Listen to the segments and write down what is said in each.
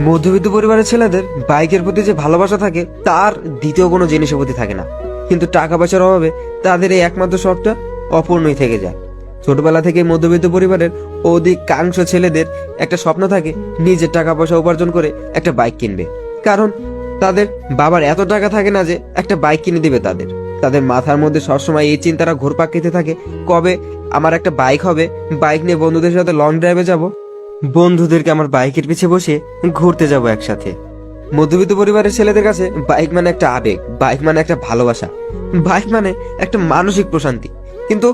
মধ্যবিত্ত পরিবারের ছেলেদের বাইকের প্রতি যে ভালোবাসা থাকে তার দ্বিতীয় কোনো জিনিসের প্রতি থাকে না, কিন্তু টাকা পয়সার অভাবে তাদের এই একমাত্র শখটা অপূর্ণই থেকে যায়। ছোটবেলা থেকে মধ্যবিত্ত পরিবারের অধিকাংশ ছেলেদের একটা স্বপ্ন থাকে নিজের টাকা পয়সা উপার্জন করে একটা বাইক কিনবে, কারণ তাদের বাবার এত টাকা থাকে না যে একটা বাইক কিনে দিবে। তাদের মাথার মধ্যে সবসময় এই চিন্তাটা ঘুরপাক খেতে থাকে, কবে আমার একটা বাইক হবে, বাইক নিয়ে বন্ধুদের সাথে লং ড্রাইভে যাব, বন্ধুদেরকে আমার বাইকের পিছে বসে ঘুরতে যাব একসাথে। মধ্যবিত্ত পরিবারের ছেলেদের কাছে বাইক মানে একটা আবেগ, বাইক মানে একটা ভালোবাসা, বাইক মানে একটা মানসিক প্রশান্তি। কিন্তু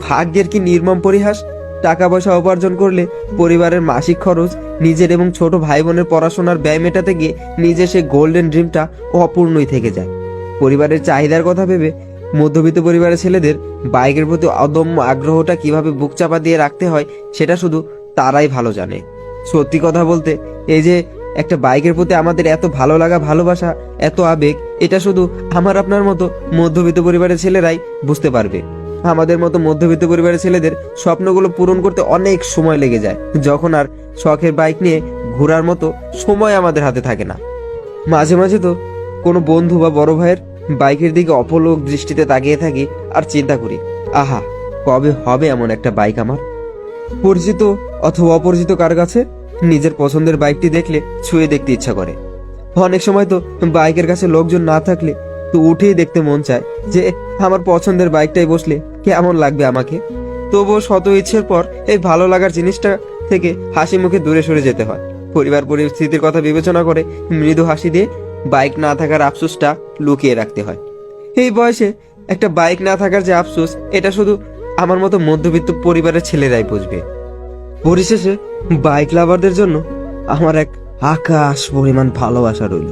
ভাগ্যের কি নির্মম পরিহাস, টাকা পয়সা উপার্জন করলে পরিবারের মাসিক খরচ, নিজের এবং ছোট ভাই বোনের পড়াশোনার ব্যয় মেটাতে গিয়ে নিজের সেই গোল্ডেন ড্রিমটা অপূর্ণই থেকে যায়। পরিবারের চাহিদার কথা ভেবে মধ্যবিত্ত পরিবারের ছেলেদের বাইকের প্রতি অদম্য আগ্রহটা কিভাবে বুক চাপা দিয়ে রাখতে হয় সেটা শুধু তারাই ভালো জানে। সত্যি কথা বলতে, এই যে একটা বাইকের প্রতি আমাদের এত ভালো লাগা, ভালোবাসা, এত আবেগ, এটা শুধু আমার আপনার মতো মধ্যবিত্ত পরিবারের ছেলেরাই বুঝতে পারবে। আমাদের মতো মধ্যবিত্ত পরিবারের ছেলেদের স্বপ্নগুলো পূরণ করতে অনেক সময় লেগে যায়, যখন আর শখের বাইক নিয়ে ঘোরার মতো সময় আমাদের হাতে থাকে না। মাঝে মাঝে তো কোনো বন্ধু বা বড় ভাইয়ের বাইকের দিকে অপলক দৃষ্টিতে তাকিয়ে থাকি আর চিন্তা করি, আহা, কবে হবে এমন একটা বাইক আমার। পরিচিত অথবা অপরিচিত কার কাছে নিজের পছন্দের বাইকটি দেখলে ছুঁয়ে দেখতে ইচ্ছা করে। অনেক সময় তো বাইকের কাছে লোকজন না থাকলে তো উঠেই দেখতে মন চায় যে আমার পছন্দের বাইকটাই বসলে কেমন লাগবে আমাকে। তবুও শত ইচ্ছের পর এই ভালো লাগার জিনিসটা থেকে হাসি মুখে দূরে সরে যেতে হয়। পরিবার পরিস্থিতির কথা বিবেচনা করে মৃদু হাসি দিয়ে বাইক না থাকার আফসোসটা লুকিয়ে রাখতে হয়। এই বয়সে একটা বাইক না থাকার যে আফসোস, এটা শুধু আমার মতো মধ্যবিত্ত পরিবারের ছেলেরাই বুঝবে। পরিশেষে বাইক লাভারদের জন্য আমার এক আকাশ পরিমাণ ভালোবাসা রইল।